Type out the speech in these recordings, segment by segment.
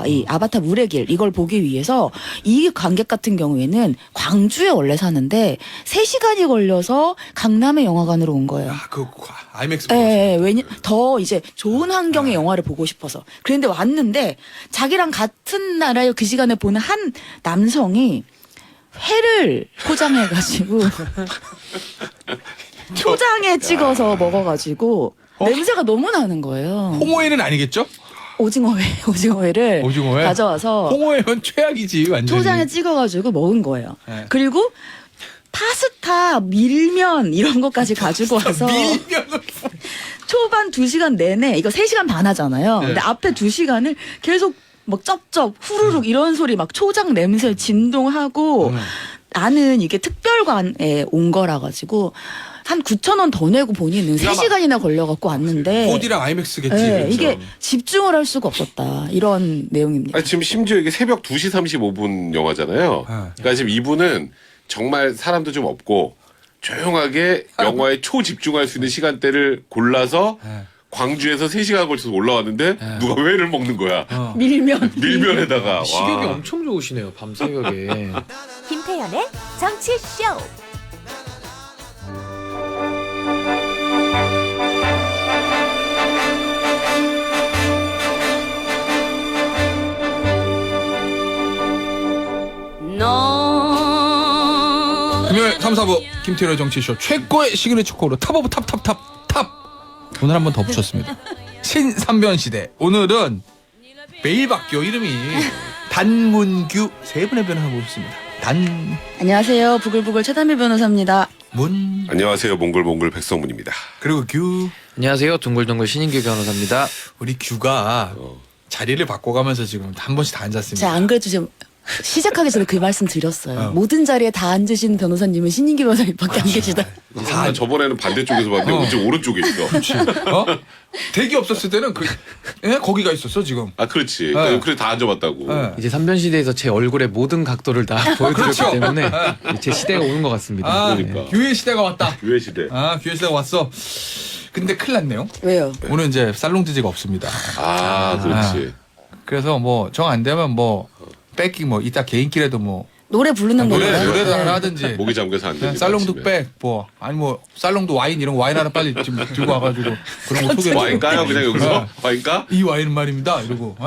이 아바타 물의 길 이걸 보기 위해서 이 관객 같은 경우에는 광주에 원래 사는데 3시간이 걸려서 강남의 영화관으로 온 거예요. 아, 그 아이맥스. 예, 더 이제 좋은 환경의 영화를 보고 싶어서. 그런데 왔는데 자기랑 같은 나라에 그 시간에 보는 한 남성이 회를 포장해가지고 초장에 찍어서 먹어가지고 냄새가 너무 나는 거예요. 홍어회는 아니겠죠? 오징어회를 오징어회? 가져와서 홍어회는 최악이지 완전히. 초장에 찍어가지고 먹은 거예요. 네. 그리고 파스타, 밀면 이런 것까지 가지고 와서 밀면은 초반 2시간 내내 이거 3시간 반 하잖아요. 네. 근데 앞에 2시간을 계속 막 쩝쩝 후루룩 이런 소리 막 초장 냄새 진동하고 나는 이게 특별관에 온 거라 가지고 한 9,000원 더 내고 본인은 3시간이나 걸려갖고 왔는데 4D랑 아이맥스겠지. 네, 그렇죠. 이게 집중을 할 수가 없었다. 이런 내용입니다. 아니, 지금 심지어 이게 새벽 2시 35분 영화잖아요. 그러니까 지금 이분은 정말 사람도 좀 없고 조용하게 영화에 초집중할 수 있는 시간대를 골라서 광주에서 3시간 걸쳐서 올라왔는데 누가 회를 먹는 거야. 밀면. 밀면에다가. 식욕이 와. 엄청 좋으시네요. 밤새벽에. 김태현의 정치쇼. 금요일 3, 4부 김태현의 정치쇼 최고의 시그니처 코너 탑 오브 탑 탑 탑 탑. 오늘 한 번 더 붙였습니다. 신삼변시대. 오늘은 매일 바뀌어 이름이. 단문규 세 분의 변호사가 오셨습니다. 안녕하세요. 부글부글 최담일 변호사입니다. 단문 안녕하세요. 몽글몽글 백성문입니다. 그리고 규. 안녕하세요. 둥글둥글 신인규 변호사입니다. 우리 규가 자리를 바꿔가면서 지금 한 번씩 다 앉았습니다. 제가 안 그래도 지금 시작하기 전에 그 말씀 드렸어요. 어. 모든 자리에 다 앉으신 변호사님은 신인기 변호사님밖에 안 계시다. 나 저번에는 반대쪽에서 봤는데 이제 오른쪽에 있어. 어? 대기 없었을 때는 거기가 있었어 지금. 아, 그렇지. 네. 그래 다 앉아봤다고. 네. 이제 삼변시대에서 제 얼굴의 모든 각도를 다 보여드렸기 그렇죠. 때문에 제 시대가 오는 것 같습니다. 아, 그러니까. 규의 시대가 왔다. 유해 시대. 아, 규의 시대가 왔어. 근데 큰일 났네요. 왜요? 오늘 이제 살롱드지가 없습니다. 아, 그렇지. 그래서 뭐 정 안 되면 뭐 뺏기 뭐 이따 개인끼리도 뭐 노래 부르는 거예요. 노래도 하나 하든지. 목이 잠겨서 안 그냥 되지. 살롱도 아침에. 백 뭐 아니 뭐 살롱도 와인 이런 거 와인 하나 빨리 지금 들고 와가지고 그런 거 소개. 와인 까요 그냥 여기서? 와인 까? 이 와인은 말입니다. 이러고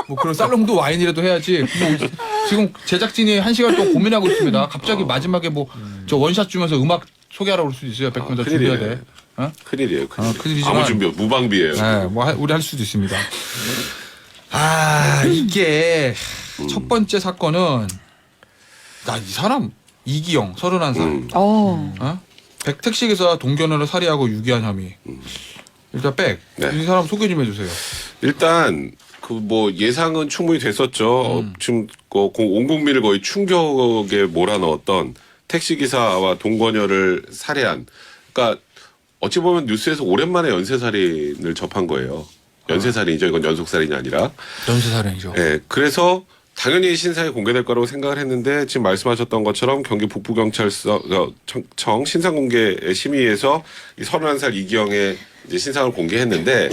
뭐 그런 살롱도 와인이라도 해야지. 뭐 지금 제작진이 1시간 동안 고민하고 있습니다. 갑자기 마지막에 뭐 저 원샷 주면서 음악 소개하라고 그럴 수도 있어요. 100분 더 준비해야 돼. 큰일이에요. 큰일. 큰일이지만 아무 준비 없 무방비예요. 네, 뭐 우리 할 수도 있습니다. 아 이게 첫 번째 사건은 나 이 사람 이기영 31살 어. 택시기사 동견을 살해하고 유기한 혐의. 일단 백. 네. 이 사람 소개 좀 해주세요. 일단 그 뭐 예상은 충분히 됐었죠. 지금 온 국민을 거의 충격에 몰아넣었던 택시 기사와 동거녀를 살해한. 그러니까 어찌 보면 뉴스에서 오랜만에 연쇄살인을 접한 거예요. 연쇄살인이죠. 이건 연속살인이 아니라. 연쇄살인이죠. 예. 그래서 당연히 신상이 공개될 거라고 생각을 했는데 지금 말씀하셨던 것처럼 경기 북부경찰청 신상공개 심의에서 이 31살 이기영의 이제 신상을 공개했는데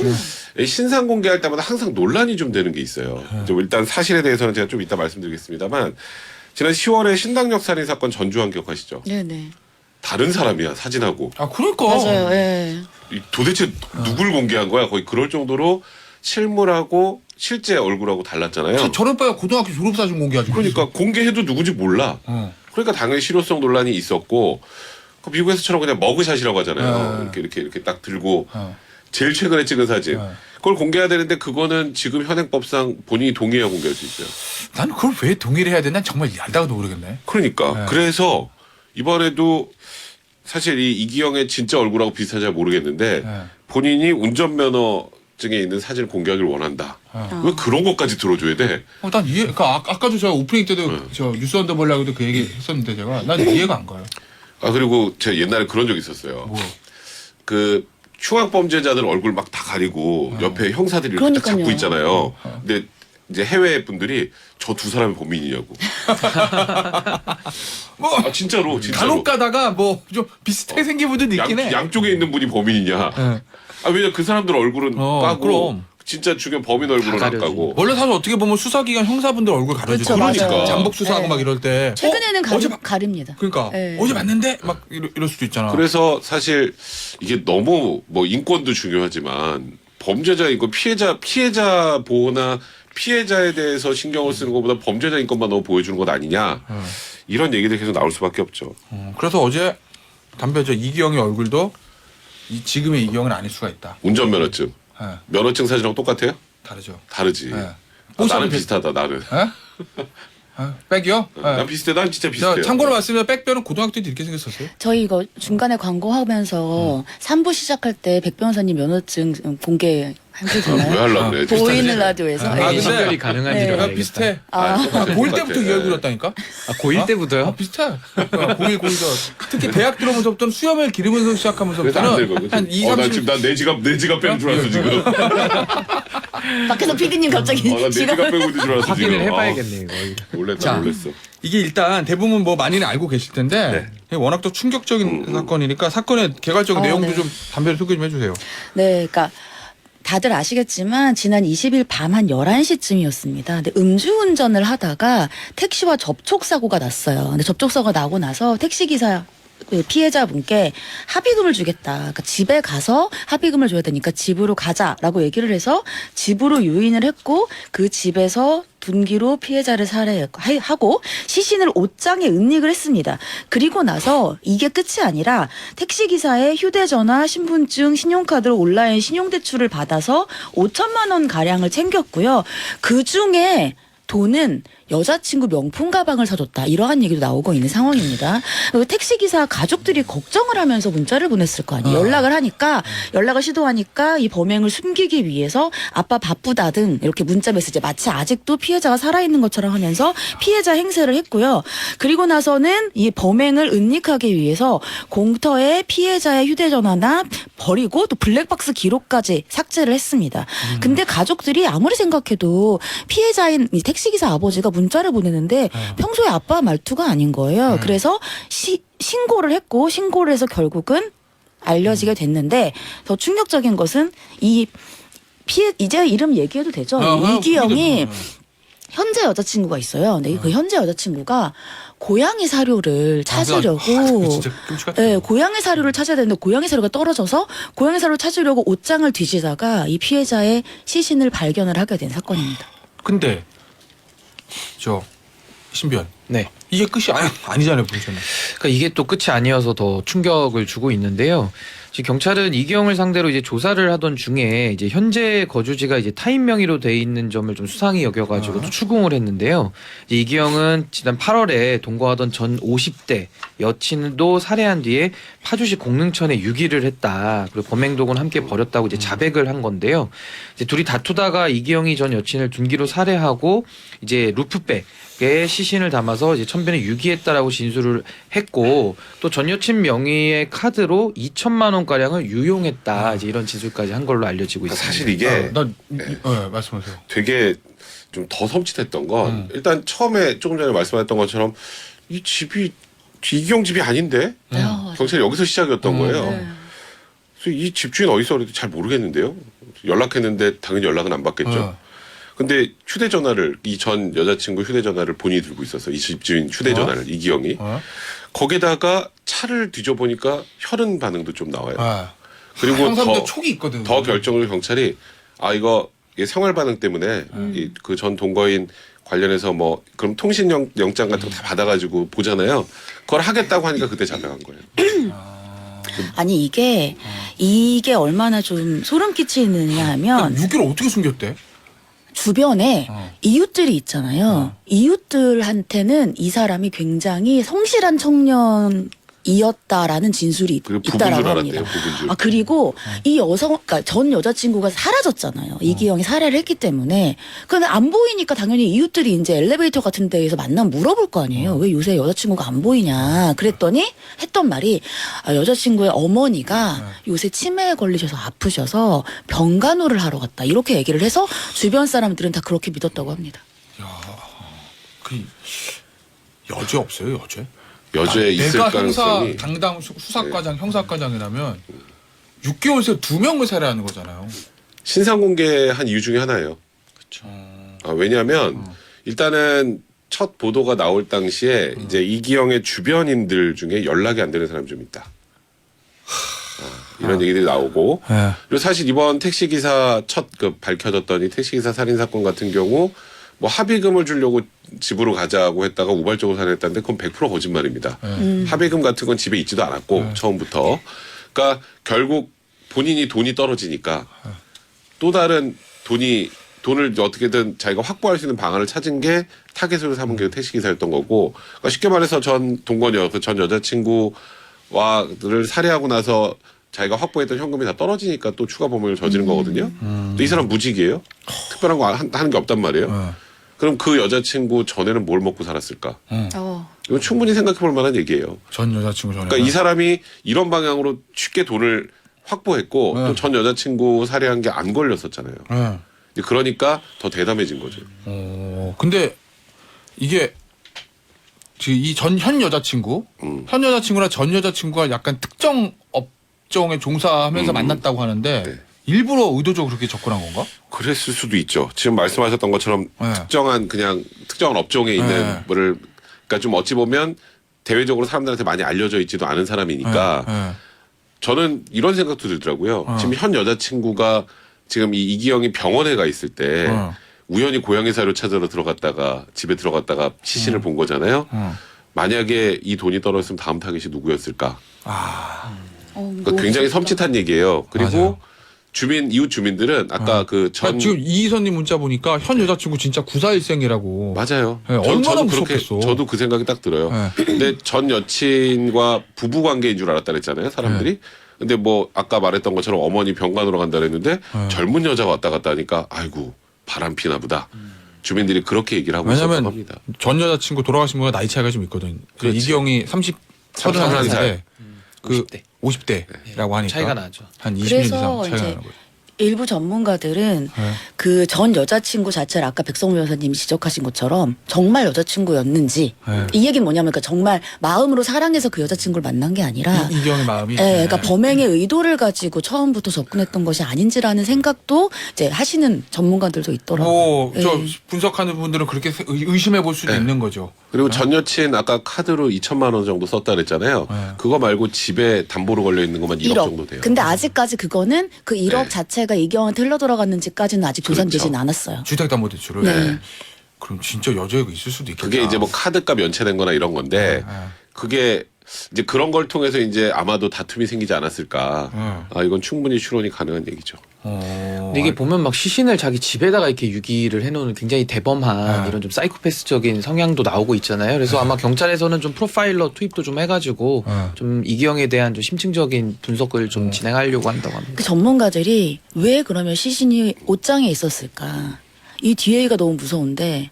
이 신상 공개할 때마다 항상 논란이 좀 되는 게 있어요. 좀 일단 사실에 대해서는 제가 좀 이따 말씀드리겠습니다만 지난 10월에 신당역 살인 사건 전주환 기억하시죠? 네네. 다른 사람이야 사진하고. 아 그러니까. 맞아요. 예. 도대체 누굴 공개한 거야? 거의 그럴 정도로 실물하고 실제 얼굴하고 달랐잖아요. 저런 오빠가 고등학교 졸업사진 공개하죠. 그러니까 공개해도 누군지 몰라. 그러니까 당연히 실효성 논란이 있었고 그 미국에서처럼 그냥 머그샷이라고 하잖아요. 이렇게 딱 들고 제일 최근에 찍은 사진. 그걸 공개해야 되는데 그거는 지금 현행법상 본인이 동의해야 공개할 수 있어요. 나는 그걸 왜 동의를 해야 되나 정말 알다가도 모르겠네. 그러니까 그래서 이번에도 사실 이 이기영의 진짜 얼굴하고 비슷한지 잘 모르겠는데 본인이 운전면허증에 있는 사진을 공개하기를 원한다. 왜 그런 것까지 들어줘야 돼? 난 이해. 그러니까 아까도 제가 오프닝 때도 저 뉴스 언더볼라고도 그 얘기 했었는데 제가 난 이해가 안 가요. 아 그리고 제가 옛날에 그런 적 있었어요. 뭐. 그 흉악범죄자들 얼굴 막 다 가리고 옆에 형사들이 이렇게 딱 그러니까요. 잡고 있잖아요. 근데 이제 해외 분들이 저 두 사람이 범인이냐고. 뭐 아 진짜로. 간혹 가다가 뭐 좀 비슷하게 생긴 분들도 있긴 해. 양쪽에 있는 분이 범인이냐. 아 왜냐 그 사람들 얼굴은 까고 그럼. 진짜 죽인 범인 얼굴은 다 안 가려지. 까고. 원래 사실 어떻게 보면 수사기관 형사분들 얼굴 가려주죠. 그쵸, 맞아요. 그러니까. 잠복 수사하고 네. 막 이럴 때. 최근에는 어제 가립니다. 그러니까 네. 어제 봤는데 막 이럴 수도 있잖아. 그래서 사실 이게 너무 뭐 인권도 중요하지만 범죄자 인권, 피해자 보호나 피해자에 대해서 신경을 쓰는 것보다 범죄자 인권만 너무 보여주는 것 아니냐. 이런 얘기들 계속 나올 수밖에 없죠. 그래서 어제 담배저 이기영의 얼굴도 지금의 이기영은 아닐 수가 있다. 운전면허증. 예, 면허증 사진하고 똑같아요? 다르죠. 다르지. 예. 아, 나는 비슷하다. 나는. 예? 백이요? 예. 난 비슷해. 난 진짜 저 비슷해. 참고로 말씀드리면 백변은 고등학교 때도 이렇게 생겼었어요. 저희 이거 중간에 광고하면서 3부 시작할 때 백 변호사님 면허증 공개 해도 왜 되나요? 하려고 그래? 보이는 비슷하지? 라디오에서. 아, 네. 근데- 신별이 가능한지를 네. 야, 알겠다. 비슷해. 똑같아. 고1 때부터 이 예. 얼굴이었다니까? 아, 고1 때부터요? 비슷해. 01, 02저 특히 대학 들어오면서부터는 수염을 기르면서 그래서 안 시작하면서부터는 되거든. 한 2, 나 30. 지금 내 지갑 빼는 줄 알았어 지금. 밖에서 피디님 갑자기 나 내 지갑 빼고 있는 줄 알았어 지금. 확인을 해봐야겠네 이거. 놀랬다 자. 놀랬어. 이게 일단 대부분 뭐 많이는 알고 계실 텐데 워낙 또 충격적인 사건이니까 사건의 개괄적인 내용도 네. 좀 담배를 소개 좀 해주세요. 네, 그러니까 다들 아시겠지만 지난 20일 밤 한 11시쯤이었습니다. 근데 음주운전을 하다가 택시와 접촉사고가 났어요. 근데 접촉사고가 나고 나서 택시기사 그 피해자분께 합의금을 주겠다. 그러니까 집에 가서 합의금을 줘야 되니까 집으로 가자라고 얘기를 해서 집으로 유인을 했고 그 집에서 둔기로 피해자를 살해하고 시신을 옷장에 은닉을 했습니다. 그리고 나서 이게 끝이 아니라 택시기사의 휴대전화, 신분증, 신용카드로 온라인 신용대출을 받아서 5천만 원 가량을 챙겼고요. 그중에 돈은 여자친구 명품 가방을 사줬다. 이러한 얘기도 나오고 있는 상황입니다. 그리고 택시기사 가족들이 걱정을 하면서 문자를 보냈을 거 아니에요. 연락을 시도하니까 이 범행을 숨기기 위해서 아빠 바쁘다 등 이렇게 문자 메시지 마치 아직도 피해자가 살아있는 것처럼 하면서 피해자 행세를 했고요. 그리고 나서는 이 범행을 은닉하기 위해서 공터에 피해자의 휴대전화나 버리고 또 블랙박스 기록까지 삭제를 했습니다. 근데 가족들이 아무리 생각해도 피해자인 이 택시기사 아버지가 문자를 보내는데 평소에 아빠 말투가 아닌 거예요. 그래서 신고를 했고 신고를 해서 결국은 알려지게 됐는데 더 충격적인 것은 이 이제 이름 얘기해도 되죠? 이기영이 현재 여자친구가 있어요. 근데 그 현재 여자친구가 고양이 사료를 찾으려고 진짜 끔찍하다. 네, 고양이 사료를 찾아야 되는데 고양이 사료가 떨어져서 고양이 사료를 찾으려고 옷장을 뒤지다가 이 피해자의 시신을 발견을 하게 된 사건입니다. 근데 저 신변 네. 이게 끝이 아니잖아요, 문제는. 그러니까 이게 또 끝이 아니어서 더 충격을 주고 있는데요. 지금 경찰은 이기영을 상대로 이제 조사를 하던 중에 이제 현재 거주지가 이제 타인 명의로 돼 있는 점을 좀 수상히 여겨가지고 또 추궁을 했는데요. 이제 이기영은 지난 8월에 동거하던 전 50대 여친도 살해한 뒤에 파주시 공릉천에 유기를 했다. 그리고 범행 도구는 함께 버렸다고 이제 자백을 한 건데요. 이제 둘이 다투다가 이기영이 전 여친을 둔기로 살해하고 이제 루프백에 시신을 담아서 이제 천변에 유기했다라고 진술을 했고 또 전 여친 명의의 카드로 2천만 원 가량을 유용했다. 이제 이런 진술까지 한 걸로 알려지고 있습니다. 사실 이게 말씀하세요. 되게 좀 더 섬찟했던 건 일단 처음에 조금 전에 말씀하셨던 것처럼 이 집이 이기영 집이 아닌데 경찰이 여기서 시작이었던 거예요. 네. 그래서 이 집주인 어디서 그래도 잘 모르겠는데요. 연락했는데 당연히 연락은 안 받겠죠. 근데 휴대전화를 이 전 여자친구 휴대전화를 본인이 들고 있었어요. 이 집주인 휴대전화를 이기영이. 거기다가 차를 뒤져보니까 혈흔 반응도 좀 나와요. 그리고 형사분들 촉이 있거든. 더 결정을 경찰이 이거 생활 반응 때문에 그 전 동거인 관련해서 뭐 그럼 통신 영장 같은 거 다 받아가지고 보잖아요. 그걸 하겠다고 하니까 그때 잡혀간 거예요. 아니 이게 얼마나 좀 소름 끼치느냐 하면 6개월 어떻게 숨겼대? 주변에 이웃들이 있잖아요. 이웃들한테는 이 사람이 굉장히 성실한 청년이었다라는 진술이 그리고 부부인 있다라고 줄 합니다. 알았대요. 부부인 줄. 그리고 이 그러니까 전 여자친구가 사라졌잖아요. 이기영이 살해를 했기 때문에. 근데 안 보이니까 당연히 이웃들이 이제 엘리베이터 같은 데에서 만나면 물어볼 거 아니에요. 왜 요새 여자친구가 안 보이냐. 그랬더니 했던 말이 여자친구의 어머니가 요새 치매에 걸리셔서 아프셔서 병간호를 하러 갔다. 이렇게 얘기를 해서 주변 사람들은 다 그렇게 믿었다고 합니다. 그 여죄 없어요, 여죄? 여죄에 있을 내가 가능성이 당당 수사과장, 형사과장이라면 6개월 새 2명을 살해하는 거잖아요. 신상 공개한 이유 중에 하나예요. 그렇죠. 왜냐하면 일단은 첫 보도가 나올 당시에 이제 이기영의 주변인들 중에 연락이 안 되는 사람이 좀 있다. 이런 얘기들이 나오고 네. 그리고 사실 이번 택시기사 첫 그 밝혀졌던 이 택시기사 살인 사건 같은 경우 뭐 합의금을 주려고 집으로 가자고 했다가 우발적으로 살해했다는데 그건 100% 거짓말입니다. 합의금 같은 건 집에 있지도 않았고 처음부터. 그러니까 결국 본인이 돈이 떨어지니까 또 다른 돈을 어떻게든 자기가 확보할 수 있는 방안을 찾은 게 타겟으로 삼은 게 택시기사였던 거고 그러니까 쉽게 말해서 전 동거녀 그 전 여자친구와를 살해하고 나서 자기가 확보했던 현금이 다 떨어지니까 또 추가 범행을 저지른 거거든요. 또 이 사람 무직이에요. 특별한 거 하는 게 없단 말이에요. 그럼 그 여자친구 전에는 뭘 먹고 살았을까? 이건 충분히 생각해 볼 만한 얘기예요. 전 여자친구 전에. 그러니까 이 사람이 이런 방향으로 쉽게 돈을 확보했고 또 전 여자친구 살해한 게 안 걸렸었잖아요. 그러니까 더 대담해진 거죠. 근데 이게 이 현 여자친구, 현 여자친구나 전 여자친구가 약간 특정 업종에 종사하면서 만났다고 하는데 네. 일부러 의도적으로 그렇게 접근한 건가? 그랬을 수도 있죠. 지금 말씀하셨던 것처럼 네. 특정한 업종에 있는 네. 거를 그러니까 좀 어찌 보면 대외적으로 사람들한테 많이 알려져 있지도 않은 사람이니까 네. 저는 이런 생각도 들더라고요. 지금 현 여자친구가 지금 이 이기영이 병원에 가 있을 때 우연히 고양이 사료 찾으러 들어갔다가 집에 들어갔다가 시신을 본 거잖아요. 만약에 이 돈이 떨어졌으면 다음 타겟이 누구였을까? 그러니까 굉장히 섬찟한 얘기예요. 그리고 맞아요. 이웃 주민들은 아까 지금 이희선님 문자 보니까 현 여자친구 진짜 94일생이라고. 맞아요. 네, 얼마나 무섭겠어. 저도 그 생각이 딱 들어요. 네. 근데 전 여친과 부부 관계인 줄 알았다 그랬잖아요, 사람들이. 근데 뭐 아까 말했던 것처럼 어머니 병간호로 간다 그랬는데 젊은 여자가 왔다 갔다 하니까 아이고 바람 피나 보다. 주민들이 그렇게 얘기를 하고 있었다고 왜냐면 합니다. 전 여자친구 돌아가신 분과 나이 차이가 좀 있거든. 그렇지. 이기영이 31살인데 그 50대. 50대라고 하니까 차이가 나죠. 한 20년 그래서 이상 차이가 이제 나는 거죠. 일부 전문가들은 네. 그 전 여자친구 자체를 아까 백성무 변호사님이 지적하신 것처럼 정말 여자친구였는지 네. 이 얘기는 뭐냐면 그러니까 정말 마음으로 사랑해서 그 여자친구를 만난 게 아니라 이기영의 마음이. 예, 그러니까 범행의 의도를 가지고 처음부터 접근했던 것이 아닌지라는 생각도 이제 하시는 전문가들도 있더라고요. 저 예. 분석하는 분들은 그렇게 의심해 볼 수도 네. 있는 거죠. 그리고 전 여친 아까 카드로 2천만 원 정도 썼다 그랬잖아요. 네. 그거 말고 집에 담보로 걸려 있는 것만 1억 정도 돼요. 근데 아직까지 그거는 그 1억 네. 자체가 이경한테 흘러 들어갔는지까지는 아직 조사되진 그렇죠. 않았어요. 주택담보대출을. 네. 그럼 진짜 여자애가 있을 수도 있겠다. 그게 이제 뭐 카드값 연체된 거나 이런 건데 그게 이제 그런 걸 통해서 이제 아마도 다툼이 생기지 않았을까. 이건 충분히 추론이 가능한 얘기죠. 근데 이게 보면 막 시신을 자기 집에다가 이렇게 유기를 해놓는 굉장히 대범한 이런 좀 사이코패스적인 성향도 나오고 있잖아요. 그래서 아마 경찰에서는 좀 프로파일러 투입도 좀 해가지고 좀 이기영에 대한 좀 심층적인 분석을 좀 진행하려고 한다고 합니다. 그 전문가들이 왜 그러면 시신이 옷장에 있었을까? 이 뒤에가 너무 무서운데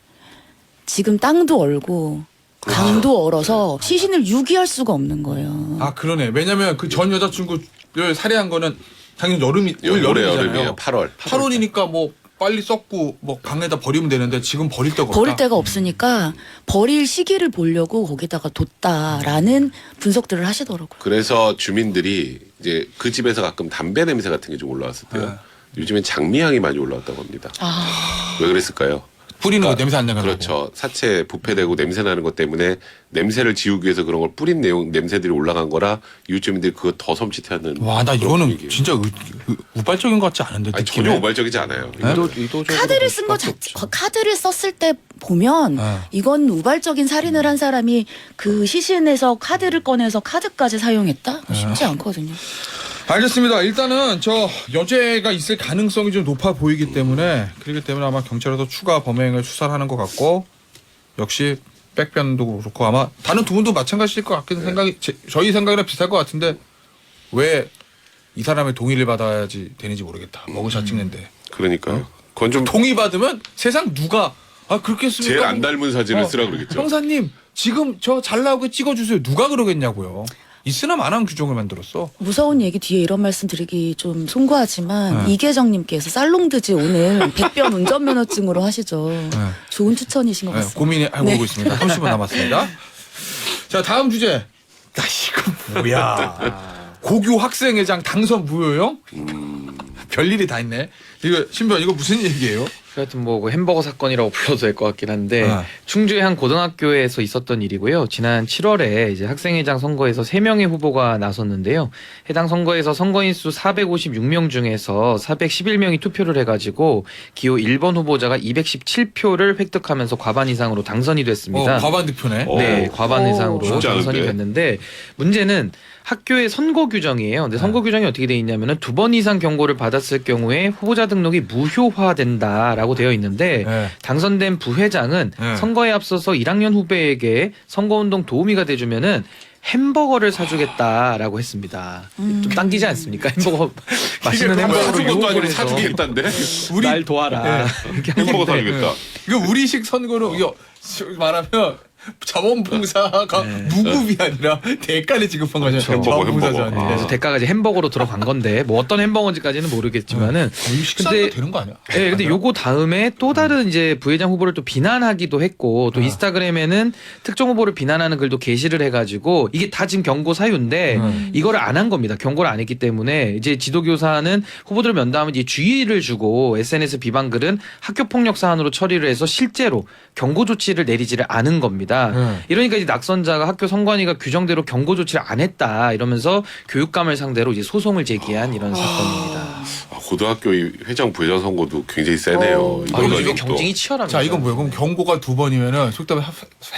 지금 땅도 얼고 강도 얼어서 시신을 유기할 수가 없는 거예요. 아 그러네. 왜냐면 그 전 여자친구를 살해한 거는 당연히 올 올해 여름이잖아요. 여름이에요. 8월. 8월이니까 뭐 빨리 썩고 뭐 강에다 버리면 되는데 지금 버릴 데가 없다. 버릴 데가 없으니까 버릴 시기를 보려고 거기다가 뒀다라는 분석들을 하시더라고요. 그래서 주민들이 이제 그 집에서 가끔 담배 냄새 같은 게 좀 올라왔을 때요. 요즘엔 장미향이 많이 올라왔다고 합니다. 왜 그랬을까요? 뿌리는 거 냄새 안 나가지고. 그렇죠. 사체 부패되고 냄새 나는 것 때문에 냄새를 지우기 위해서 그런 걸 뿌린 냄새들이 올라간 거라 이웃 주민들이 그거 더 섬찟해하는. 와, 나 그런 이거는 분위기예요. 진짜 우발적인 것 같지 않은데. 아니, 느낌에. 전혀 우발적이지 않아요. 의도적으로 카드를 쓴 거 카드를 썼을 때 보면 이건 우발적인 살인을 한 사람이 그 시신에서 카드를 꺼내서 카드까지 사용했다? 쉽지 않거든요. 알겠습니다. 일단은 저 여죄가 있을 가능성이 좀 높아 보이기 때문에 그렇기 때문에 아마 경찰에서 추가 범행을 수사를 하는 것 같고 역시 백변도 그렇고 아마 다른 두 분도 마찬가지일 것 같긴 생각이 저희 생각이랑 비슷할 것 같은데 왜 이 사람의 동의를 받아야지 되는지 모르겠다. 머그샷 찍는데 그러니까요. 그건 좀 동의 받으면 세상 누가 그렇게 했습니까? 제일 안 닮은 사진을 쓰라 그러겠죠. 형사님 지금 저 잘 나오게 찍어주세요. 누가 그러겠냐고요. 있으나 마나한 규정을 만들었어. 무서운 얘기 뒤에 이런 말씀 드리기 좀 송구하지만 이계정님께서 살롱드지 오늘 백변 운전면허증으로 하시죠. 좋은 추천이신 것 같습니다. 고민해보고 있습니다. 30분 남았습니다. 자 다음 주제. 나 이거 뭐야. 고교 학생회장 당선 무효형? 별일이 다 있네. 이거 신변 이거 무슨 얘기예요? 하여튼 뭐그 햄버거 사건이라고 불러도 될 것 같긴 한데 아. 충주의 한 고등학교에서 있었던 일이고요. 지난 7월에 이제 학생회장 선거에서 3명의 후보가 나섰는데요. 해당 선거에서 선거인 수 456명 중에서 411명이 투표를 해가지고 기호 1번 후보자가 217표를 획득하면서 과반 이상으로 당선이 됐습니다. 과반 득표네. 네, 과반 이상으로 쉽지 당선이 않은데. 됐는데 문제는 학교의 선거 규정이에요. 근데 선거 규정이 어떻게 돼 있냐면은 2번 이상 경고를 받았을 경우에 후보자 등록이 무효화된다라고 되어 있는데 네. 당선된 부회장은 네. 선거에 앞서서 1학년 후배에게 선거운동 도우미가 돼주면은 햄버거를 사주겠다라고 했습니다. 좀 당기지 않습니까? 햄버거 맛있는 햄버거로 사준 것도 유혹을 아니고 해서 사주겠다는데 날 도와라. 이렇게 한 햄버거 건데 사주겠다. 이거 우리식 선거로 이거 말하면 자원봉사가 무급이 아니라 대가를 지급한 거잖아요. 그렇죠. 햄버거. 자원봉사자한테. 그래서 대가가 이제 햄버거로 들어간 건데 뭐 어떤 햄버거인지까지는 모르겠지만은 이거 식사도 되는 거 아니야? 네, 근데 요거 다음에 또 다른 이제 부회장 후보를 또 비난하기도 했고 또 인스타그램에는 특정 후보를 비난하는 글도 게시를 해가지고 이게 다 지금 경고 사유인데 이거를 안 한 겁니다. 경고를 안 했기 때문에 이제 지도교사는 후보들 면담을 이제 주의를 주고 SNS 비방 글은 학교 폭력 사안으로 처리를 해서 실제로 경고 조치를 내리지를 않은 겁니다. 이러니까 이제 낙선자가 학교 선관위가 규정대로 경고 조치를 안 했다 이러면서 교육감을 상대로 이제 소송을 제기한 이런 사건입니다. 고등학교 이 회장 부회장 선거도 굉장히 세네요. 아, 이거 이거 또. 경쟁이 치열합니다. 자, 이건 뭐예요? 그럼 경고가 2번이면은 속담에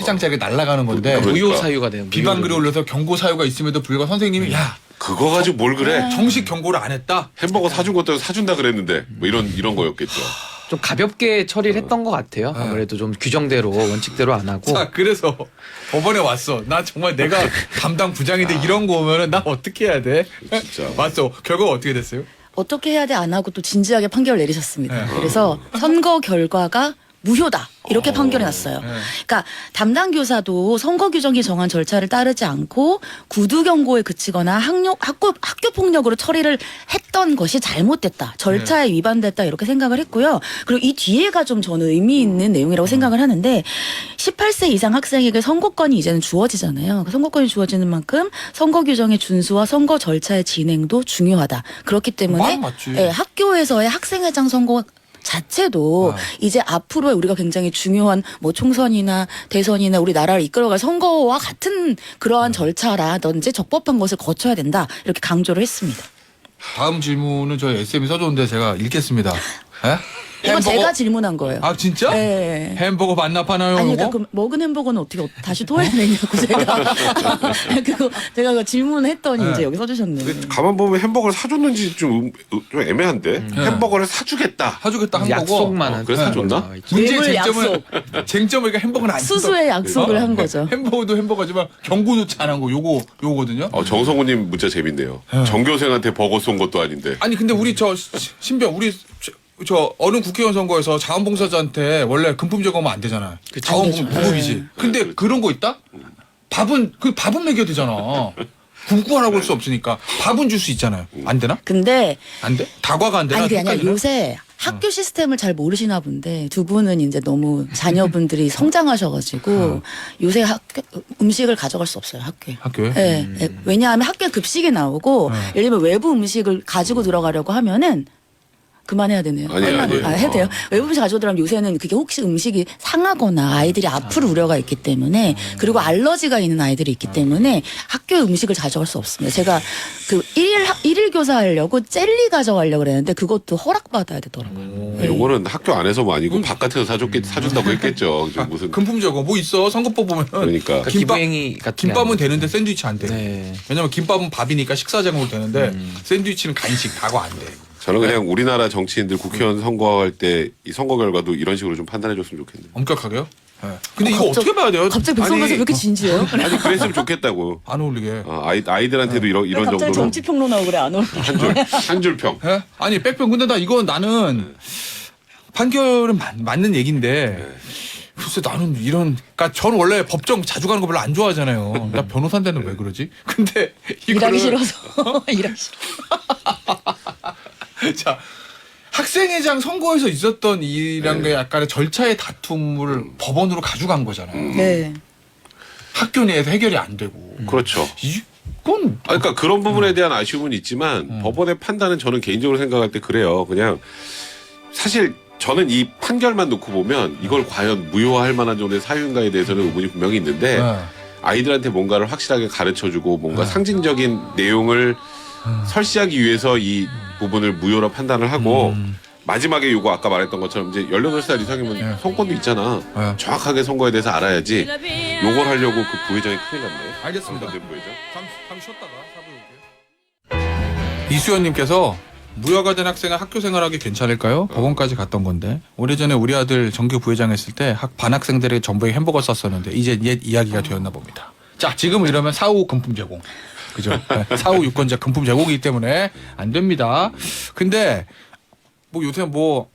회장 자리에 날아가는 건데 그러니까. 무효 사유가 돼요. 비방 글을 올려서 경고 사유가 있음에도 불구하고 선생님이 야 그거 가지고 뭘 그래? 정식 경고를 안 했다. 햄버거 사준 것도 사준다 그랬는데 뭐 이런 거였겠죠. 좀 가볍게 처리를 했던 것 같아요. 아무래도 좀 규정대로 원칙대로 안 하고. 자, 그래서 법원에 왔어. 나 정말 내가 담당 부장인데 이런 거 오면은 나 어떻게 해야 돼? 진짜. 왔어. 결과가 어떻게 됐어요? 어떻게 해야 돼 안 하고 또 진지하게 판결을 내리셨습니다. 네. 그래서 선거 결과가 무효다 이렇게 판결이 났어요. 그러니까 담당 교사도 선거 규정이 정한 절차를 따르지 않고 구두 경고에 그치거나 학교 폭력으로 처리를 했던 것이 잘못됐다, 절차에 위반됐다 이렇게 생각을 했고요. 그리고 이 뒤에가 좀 저는 의미 있는 내용이라고 생각을 하는데 18세 이상 학생에게 선거권이 이제는 주어지잖아요. 선거권이 주어지는 만큼 선거 규정의 준수와 선거 절차의 진행도 중요하다. 그렇기 때문에 맞지. 예, 학교에서의 학생회장 선거 자체도 이제 앞으로의 우리가 굉장히 중요한 뭐 총선이나 대선이나 우리 나라를 이끌어갈 선거와 같은 그러한 절차라든지 적법한 것을 거쳐야 된다 이렇게 강조를 했습니다. 다음 질문은 저희 SM이 써줬는데 제가 읽겠습니다. 예? 이건 제가 질문한 거예요. 아 진짜? 네. 햄버거 반납하나요? 아니, 이거? 그러니까 그 먹은 햄버거는 어떻게 다시 토해내냐고 제가 제가 그 질문했더니 이제 여기 써주셨네. 가만 보면 햄버거를 사줬는지 좀 애매한데 햄버거를 사주겠다. 사주겠다 한 거고. 약속만 한 그래서 사줬나? 문제의 뇌물 쟁점은 그러니까 햄버거는 안 수수의 약속을 한 거죠. 햄버거도 햄버거지만 경고조차 안 한 거 요거거든요. 정성우님 문자 재밌네요. 전교생한테 버거 쏜 것도 아닌데. 아니 근데 우리 저 신병 우리 저 어느 국회의원 선거에서 자원봉사자한테 원래 금품 제공하면 안 되잖아. 자원봉 무급이지. 근데 그런 거 있다? 밥은 먹여야 되잖아. 굶고 하라고 할 수 없으니까 밥은 줄 수 있잖아요. 안 되나? 근데 안 돼? 다과가 안 되나? 아니 그게 아니라 헷갈리나? 요새 학교 시스템을 잘 모르시나 본데 두 분은 이제 너무 자녀분들이 성장하셔가지고 요새 음식을 가져갈 수 없어요 학교에. 학교에? 네, 네. 왜냐하면 학교에 급식이 나오고 예를 들면 외부 음식을 가지고 들어가려고 하면은 그만해야 되네요. 아니에요. 해도 돼요. 외부 음식 가지고 들어가면 요새는 그게 혹시 음식이 상하거나 아이들이 아플 우려가 있기 때문에 그리고 알러지가 있는 아이들이 있기 때문에 학교에 음식을 가져갈 수 없습니다. 제가 그 일일 교사 하려고 젤리 가져가려고 그랬는데 그것도 허락받아야 되더라고요. 요거는 학교 안에서も아니고 바깥에서 사준다고 했겠죠. 무슨 금품 제공 뭐 있어? 선거법 보면 그러니까. 기부행위 같은 게 김밥은 아니고. 되는데 샌드위치 안 돼. 네. 왜냐면 김밥은 밥이니까 식사 제공은 되는데 샌드위치는 간식 다과 안 돼. 저는 그냥 우리나라 정치인들 국회의원 선거할 때 이 선거 결과도 이런 식으로 좀 판단해줬으면 좋겠네요. 엄격하게요? 네. 근데 이거 어떻게 봐야 돼요? 갑자기 백성가서 왜 이렇게 진지해요? 아니 그랬으면 좋겠다고. 안 어울리게. 아이들한테도 이런 갑자기 정도로 정치평론하고 그래 안 어울리게. 한 줄 평. 예? 아니 백병 근데 나 이거 나는 판결은 맞는 얘기인데 글쎄 나는 그러니까 저는 원래 법정 자주 가는 거 별로 안 좋아하잖아요. 나 변호사인데는 왜 그러지? 근데 일하기 이거를 싫어서 일하기 싫어. 자 학생회장 선거에서 있었던 이란 게 약간의 절차의 다툼을 법원으로 가져간 거잖아요. 네. 학교 내에서 해결이 안 되고 그렇죠. 그건 그러니까 그런 부분에 대한 아쉬움은 있지만 법원의 판단은 저는 개인적으로 생각할 때 그래요. 그냥 사실 저는 이 판결만 놓고 보면 이걸 과연 무효화할 만한 정도의 사유인가에 대해서는 의문이 분명히 있는데 네. 아이들한테 뭔가를 확실하게 가르쳐주고 뭔가 상징적인 내용을 설시하기 위해서 이 부분을 무효로 판단을 하고 마지막에 요거 아까 말했던 것처럼 이제 18살 이상이면 네. 선권도 있잖아. 네. 정확하게 선거에 대해서 알아야지. 요걸 하려고 그 부회장이 큰일 났네. 알겠습니다. 강성대 부회장. 잠시 쉬었다가 사부 올게요. 이수연님께서 무효가 된 학생은 학교 생활하기 괜찮을까요? 법원까지 갔던 건데 오래전에 우리 아들 정규 부회장 했을 때 반 학생들의 전부에 햄버거 썼었는데 이제 옛 이야기가 되었나 봅니다. 자 지금 이러면 사후 금품 제공 그죠? 네, 사후 유권자 금품 제공이기 때문에 안 됩니다. 근데 뭐 요새 뭐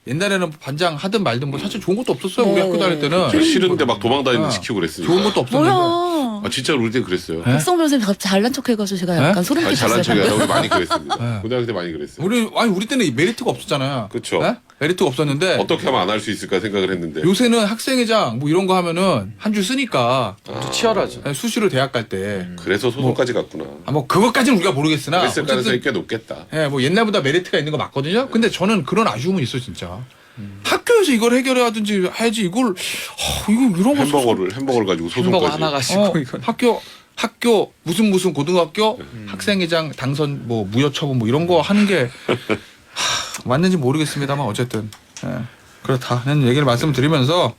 옛날에는 반장 하든 말든 뭐 사실 좋은 것도 없었어요. 우리 네. 학교 다닐 때는 저 싫은데 막 도망다니는 아, 시키고 그랬으니까. 좋은 것도 없었는데. 뭐야? 아 진짜 우리 때 그랬어요. 네? 백성 변호사님 갑자기 잘난 척 해가지고 제가 약간 네? 소름 아, 끼쳤어요. 잘난 척이야. 우리 많이 그랬습니다. 네. 고등학교 때 많이 그랬어요. 우리 때는 메리트가 없었잖아요. 그쵸. 네? 메리트가 없었는데 어떻게 하면 안 할 수 있을까 생각을 했는데. 요새는 학생회장 뭐 이런 거 하면은 한 줄 쓰니까 치열하죠. 수시로 대학 갈 때 그래서 소송까지 갔구나. 뭐 그것까지는 우리가 모르겠으나 그랬을 가능성이 어쨌든 꽤 높겠다. 예, 뭐 옛날보다 메리트가 있는 거 맞거든요. 근데 저는 그런 아쉬움은 있어 진짜. 학교에서 이걸 해결해야든지 해야지 이걸 이거 이런 거 햄버거를 가지고 햄버거 소송까지. 하나 가지고 어, 이건 학교 무슨 고등학교 학생회장 당선 뭐 무효처분 뭐 이런 거 하는 게 맞는지 모르겠습니다만 어쨌든 그렇다는 얘기를 말씀드리면서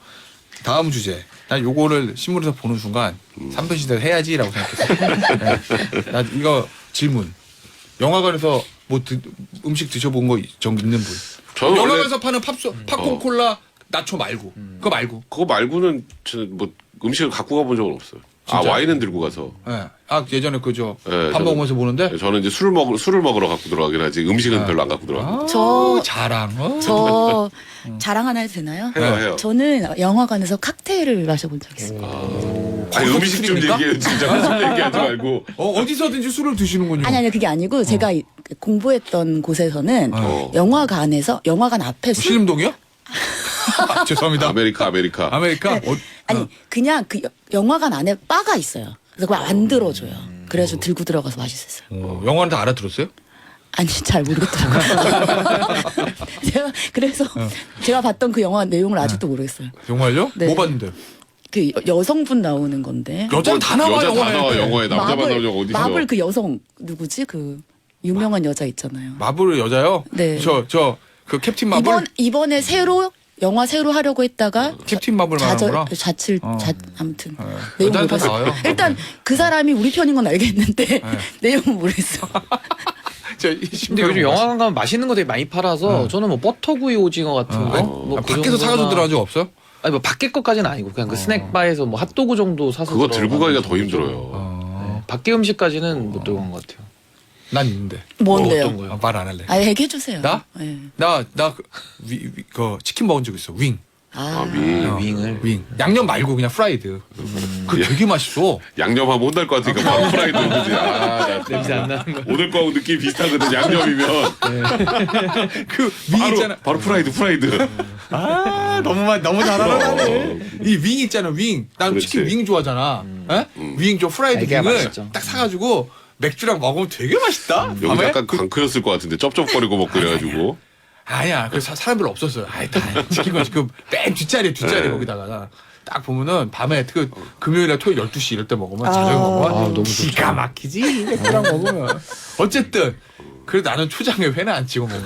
다음 주제 난 요거를 신문에서 보는 순간 3편 시대 해야지라고 생각했어요. 나 이거 질문 영화관에서 뭐 음식 드셔본 거 있는 분 저는 원래 영화관에서 파는 팝콘 콜라 나초 말고 그거 말고 그거 말고는 저는 뭐 음식을 갖고 가본 적은 없어요. 아 진짜? 와인은 들고 가서. 예. 아 예전에 그저 네, 밥 저는- 먹으면서 보는데 저는 이제 술을 먹으러 갖고 들어가긴 하지 음식은 별로 안 갖고 들어가. 저- 자랑 저 자랑 하나 해도 되나요? 해요. 저는 영화관에서 칵테일을 마셔본 적 있어요. 아니 거기서 음식 좀 술입니까? 얘기해 진짜 술 얘기하지 말고. 어디서든지 술을 드시는군요. 아니 그게 아니고 제가 공부했던 곳에서는 어. 영화관 앞에 술 신림동이요? 죄송합니다. 아메리카. 아메리카? 아니 그냥 그 영화관 안에 바가 있어요. 그래서 그걸 안 들어줘요. 그래서 들고 들어가서 마셨어요. 영화는 다 알아들었어요? 아니 잘 모르겠더라고요. 그래서 제가 봤던 그 영화 내용을 아직도 모르겠어요. 정말요? 네. 뭐 봤는데? 그 여성분 나오는 건데. 여자는 다 나와 여자 다 영화에. 나와 영화에 남자만 나오는 영화 어디 있어? 마블 그 여성 누구지 그 유명한 여자 있잖아요. 마블 여자요? 네. 그 캡틴 마블? 이번에 영화 새로 하려고 했다가 캡틴 마블 말하는구나. 아무튼 내용 여자는 다 모르겠어. 나와요. 일단 그 사람이 우리 편인 건 알겠는데 내용은 모르겠어. 근데 요즘 영화관 가면 맛있는 거 되게 많이 팔아서 저는 뭐 버터구이 오징어 같은 거 뭐 그 밖에서 정도나- 사가지고 들어간 적 없어요? 아니 뭐 밖에 것까지는 아니고 그냥 그 스낵바에서 뭐 핫도그 정도 사서 그거 들고 가기가 더 들어가는 힘들어요. 네. 밖에 음식까지는 못 들고 간 것 같아요. 난 있는데. 뭔데요? 어떤 거요? 말 안 할래. 아 얘기해 주세요. 나? 네. 그 치킨 먹은 적 있어. 윙. 윙을 윙. 양념 말고 그냥 프라이드. 그거 되게 맛있어. 양념하면 혼날 것 같으니까 바로 프라이드 오지. 나 냄새 안 나는 거. 오늘 거하고 느낌이 비슷하거든. 양념이면 그 윙 있잖아. 바로 프라이드. 너무 잘 알아가네. 이 윙 있잖아. 윙. 난 그렇지. 치킨 윙 좋아하잖아. 에? 윙 좀 프라이드 되게 윙을 맛있죠. 딱 사가지고 맥주랑 먹으면 되게 맛있다. 여기 밤에? 약간 강크였을 것 같은데 쩝쩝거리고 먹고 그래가지고. 아니야. 그 사람 별로 없었어요. 아이, 다 치킨 맛이 맨 뒷자리에 네. 거기다가 딱 보면은 밤에 그 금요일에 토요일 12시 이럴 때 먹으면 저녁 먹으면 너무 기가 막히지. 맥주랑 먹으면. 어쨌든 그래도 나는 초장에 회는 안 찍어 먹어.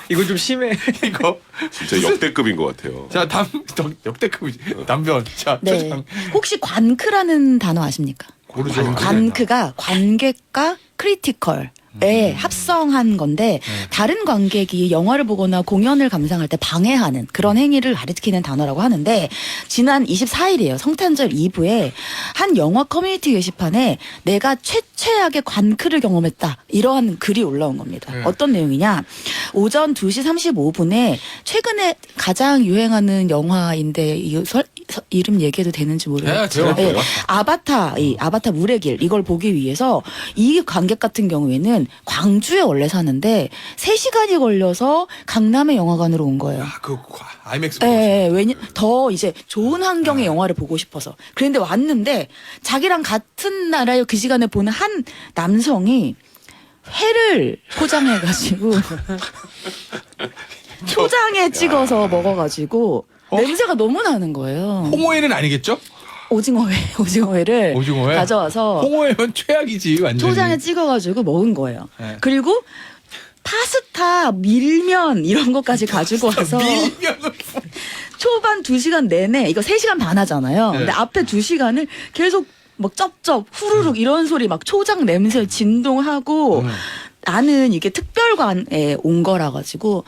이거 좀 심해. 이거 진짜 역대급인 것 같아요. 자 역대급이지. 남편. 자 네. 초장. 혹시 관크라는 단어 아십니까? 모르죠. 관크가 관객과 크리티컬 합성한 건데 다른 관객이 영화를 보거나 공연을 감상할 때 방해하는 그런 행위를 가리키는 단어라고 하는데 지난 24일이에요. 성탄절 2부에 한 영화 커뮤니티 게시판에 내가 최악의 관크를 경험했다. 이러한 글이 올라온 겁니다. 어떤 내용이냐. 오전 2시 35분에 최근에 가장 유행하는 영화인데 이 이름 얘기해도 되는지 모르겠어요. 돼요. 아바타, 이 아바타 물의 길 이걸 보기 위해서 이 관객 같은 경우에는 광주에 원래 사는데 3시간이 걸려서 강남의 영화관으로 온 거예요. 그 아이맥스. 예, 왜냐 더 이제 좋은 환경의 영화를 보고 싶어서. 그런데 왔는데 자기랑 같은 나라에 그 시간에 보는 한 남성이 회를 포장해가지고 초장에 찍어서 먹어가지고 냄새가 너무 나는 거예요. 홍어회는 아니겠죠? 오징어회를 오징어회? 가져와서 홍어회면 최악이지 완전히. 초장에 찍어가지고 먹은 거예요. 네. 그리고 파스타, 밀면 이런 것까지 가지고 와서 밀면을 초반 2시간 내내 이거 3시간 반 하잖아요. 네. 근데 앞에 2시간을 계속 막 쩝쩝 후루룩 이런 소리 막 초장 냄새 진동하고 나는 이게 특별관에 온 거라 가지고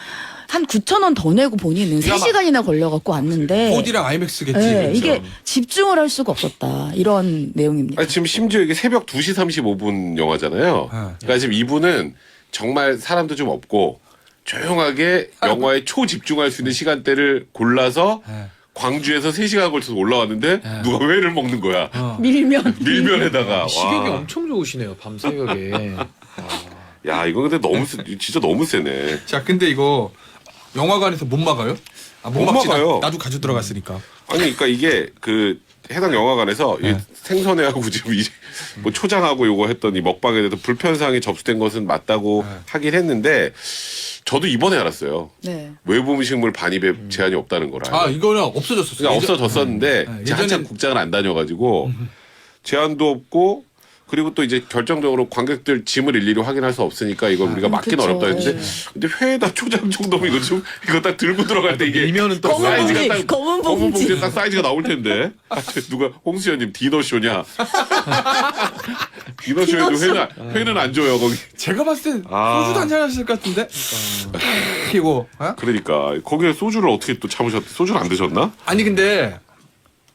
한 9,000원 더 내고 본인은 3시간이나 걸려갖고 왔는데 4D랑 아이맥스겠지. 네, 그렇죠. 이게 집중을 할 수가 없었다 이런 내용입니다. 아니, 지금 심지어 이게 새벽 2시 35분 영화잖아요. 그러니까 지금 이분은 정말 사람도 좀 없고 조용하게 영화에 초집중할 수 있는 시간대를 골라서 네. 광주에서 3시간 걸쳐서 올라왔는데 누가 회를 먹는 거야. 밀면 밀면에다가. 식욕이 와. 엄청 좋으시네요. 밤새벽에. 야, 이거 근데 너무 진짜 너무 세네. 자, 근데 이거 영화관에서 못 막아요? 아, 못 막지. 막아요. 나도 가져 들어갔으니까. 아니, 그러니까 이게 그 해당 영화관에서 이 생선회하고 지금 뭐 초장하고 요거 했더니 먹방에 대해서 불편사항이 접수된 것은 맞다고 하긴 했는데 저도 이번에 알았어요. 네. 외부 음식물 반입에 제한이 없다는 걸 알고. 아, 이거는 없어졌었어요. 그러니까 없어졌었는데 제가 한참 예전엔- 국장을 안 다녀가지고 제한도 없고 그리고 또 이제 결정적으로 관객들 짐을 일일이 확인할 수 없으니까 이걸 우리가 막기는 그쵸. 어렵다 했는데 네. 근데 회에다 초장 정도면 이거 딱 들고 들어갈 때 이게 밀면은 또 검은 사이즈가 봉지, 딱 검은 검은 봉지. 봉지에 딱 사이즈가 나올 텐데 누가 홍수연님 디너쇼냐 디너쇼에도 회는 안 줘요 거기. 제가 봤을 땐 아. 소주도 한잔 하실 것 같은데. 그리고 그러니까 거기에 소주를 어떻게 또 참으셨대? 소주를 안 드셨나? 아니 근데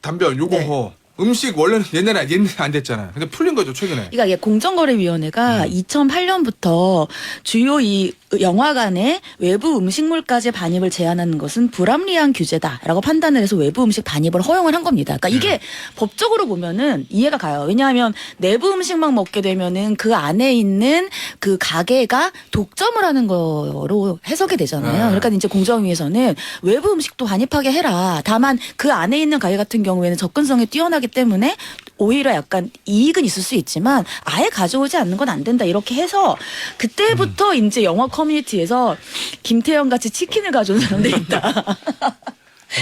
담변 요거 네. 음식 원래는 옛날에 안 됐잖아요. 근데 풀린 거죠 최근에. 그러니까 이게 공정거래위원회가 2008년부터 주요 이 영화관에 외부 음식물까지 반입을 제한하는 것은 불합리한 규제다라고 판단을 해서 외부 음식 반입을 허용을 한 겁니다. 그러니까 이게 법적으로 보면은 이해가 가요. 왜냐하면 내부 음식만 먹게 되면은 그 안에 있는 그 가게가 독점을 하는 거로 해석이 되잖아요. 그러니까 이제 공정위에서는 외부 음식도 반입하게 해라. 다만 그 안에 있는 가게 같은 경우에는 접근성이 뛰어나기 때문에 오히려 약간 이익은 있을 수 있지만 아예 가져오지 않는 건 안 된다 이렇게 해서 그때부터 이제 영화 커뮤니티에서 김태형 같이 치킨을 가져온 사람들이 있다.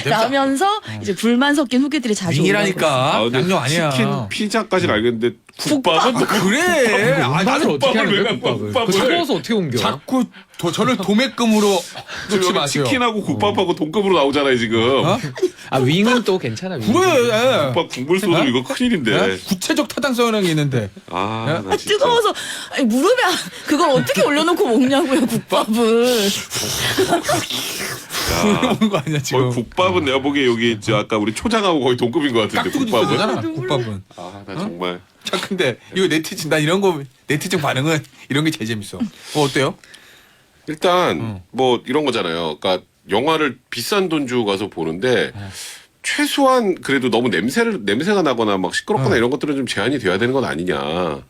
라면서 이제 불만 섞인 후기들이 자주 윙이라니까. 근데 양념 아니야. 치킨 피자까지는 알겠는데 국밥은 뭐 그래. 아, 국밥을 나는 어떻게 하는 왜 거야? 갖고 국밥을. 국밥을. 그 차가워서 어떻게 옮겨? 자꾸 저를 도매금으로 놓지 지금 마세요. 치킨하고 국밥하고 동급으로 나오잖아요 지금. 어? 아 윙은 또 괜찮아. 윙은. 그래. 국밥 국물 소주 이거 큰일인데. 구체적 타당성이라는 게 있는데. 아, 나 진짜. 뜨거워서 아니, 무릎에 그걸 어떻게 올려놓고 먹냐고요 국밥을. 그런 거 아니야 지금. 거의 국밥은 내가 보기에 여기 저 아까 우리 초장하고 거의 동급인 것 같은데 깍두기 국밥은. 국밥은. 국밥은. 아, 나 정말. 자 근데 이거 네티즌 나 이런 거 네티즌 반응은 이런 게 제일 재밌어. 어때요? 일단 뭐 이런 거잖아요. 그러니까 영화를 비싼 돈 주고 가서 보는데 최소한 그래도 너무 냄새가 나거나 막 시끄럽거나 이런 것들은 좀 제한이 돼야 되는 건 아니냐.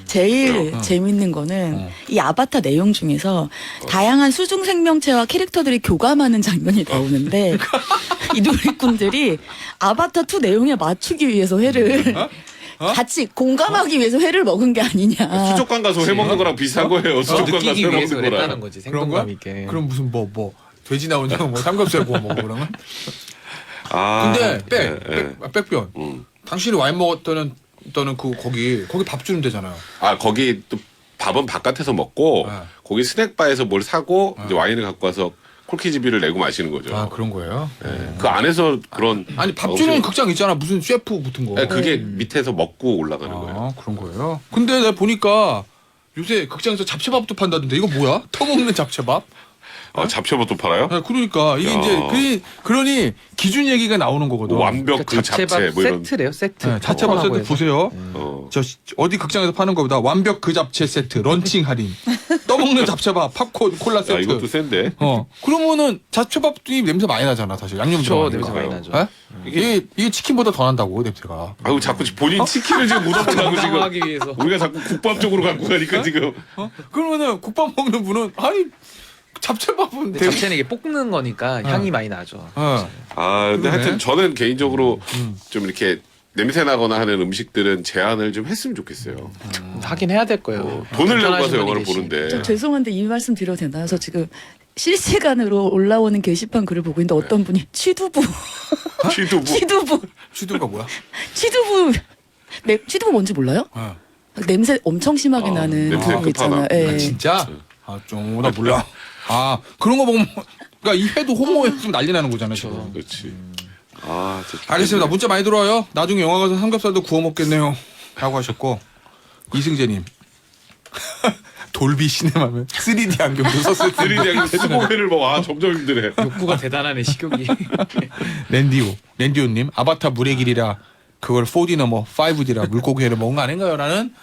제일 재밌는 거는 이 아바타 내용 중에서 다양한 수중 생명체와 캐릭터들이 교감하는 장면이 나오는데 이 누리꾼들이 아바타 2 내용에 맞추기 위해서 회를 같이 공감하기 위해서 회를 먹은 게 아니냐. 수족관 가서 회 먹는 거랑 비슷한 거예요. 수족관 가서 느끼기 회 위해서 먹는 그랬다는 거랑. 거지. 그런 거야? 생동감 있게. 그럼 무슨 뭐 돼지 나오냐 뭐 삼겹살 구워 먹고 그러면? 아, 근데 백변. 음. 당신이 와인 먹었다는 거기 밥 주는 데잖아요. 아 거기 또 밥은 바깥에서 먹고 네. 거기 스낵바에서 뭘 사고 이제 와인을 갖고 와서 콜키지비를 내고 마시는 거죠. 아 그런 거예요? 네. 그 안에서 그런 아니 밥 주는 극장 있잖아 무슨 셰프 붙은 거. 네, 그게 밑에서 먹고 올라가는 거예요. 아 그런 거예요? 근데 내가 보니까 요새 극장에서 잡채밥도 판다던데 이거 뭐야? 터먹는 잡채밥? 잡채밥도 팔아요? 네, 그러니까 이게 야. 이제 그러니 기준 얘기가 나오는 거거든. 완벽 그 잡채밥 잡채 뭐 이런. 세트래요. 세트. 네, 잡채밥 세트 해서. 보세요. 어. 저 어디 극장에서 파는 거보다 완벽 그 잡채 세트 런칭 할인 떠먹는 잡채밥, 팝콘, 콜라 야, 세트. 이것도 센데. 그러면은 잡채밥이 냄새 많이 나잖아, 사실. 양념 저 들어가니까. 냄새 많이 나죠. 예? 이게 치킨보다 더 난다고, 냄새가. 아유 자꾸 본인 치킨을 지금 묻어보려고 지금. 하기 위해서. 우리가 자꾸 국밥 쪽으로 갖고 가니까 지금. 그러면은 국밥 먹는 분은 아니 잡채밥은 근데 되게 잡채는 이게 볶는 거니까 향이 많이 나죠. 어. 아 근데 그러네. 하여튼 저는 개인적으로 좀 이렇게 냄새 나거나 하는 음식들은 제한을 좀 했으면 좋겠어요. 하긴 해야 될 거예요. 돈을 내고 가서 운전하시는 영화를 분이 보는데. 저 죄송한데 이 말씀 드려도 되나요? 저 지금 실시간으로 올라오는 게시판 글을 보고 있는데 어떤 분이 취두부 취두부. 취두부 취두가 뭐야? 취두부 뭔지 몰라요? 어. 냄새 엄청 심하게 나는 냄새 그런 거 있잖아요. 끝판왕. 예. 진짜? 나 몰라. 그런 거 보면 그러니까 이 회도 호모였으면 난리 나는 거잖아요. 지금. 그렇지. 아, 진짜. 알겠습니다. 문자 많이 들어와요. 나중에 영화 가서 삼겹살도 구워 먹겠네요. 라고 하셨고 이승재님 돌비 시네마면 3D 안경도 썼을 때 3D 스모회를 봐. 와 점점 힘드네. 욕구가 대단하네 식욕이. 랜디오님 아바타 물의 길이라 그걸 4D 넘어 5D라 물고기 회를 먹은 거 아닌가요? 라는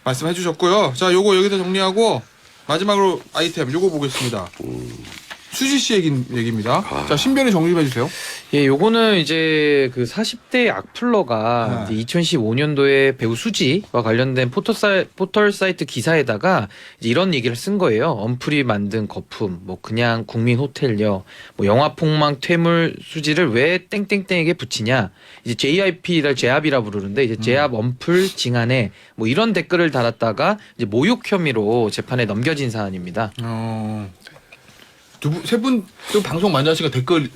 말씀해 주셨고요. 자, 요거 여기다 정리하고 마지막으로 아이템 요거 보겠습니다. 수지 씨 얘기입니다. 자, 신변이 정리 좀 해주세요. 예, 요거는 이제 그 40대 악플러가 네. 2015년도에 배우 수지와 관련된 포털 사이트 기사에다가 이제 이런 얘기를 쓴 거예요. 언플이 만든 거품, 뭐 그냥 국민 호텔녀, 뭐 영화 폭망 퇴물 수지를 왜 땡땡땡에게 붙이냐. 이제 JIP를 제압이라 부르는데 이제 제압 언플 징한에 뭐 이런 댓글을 달았다가 이제 모욕 혐의로 재판에 넘겨진 사안입니다. 세 분 또 방송 많이 하시니까 댓글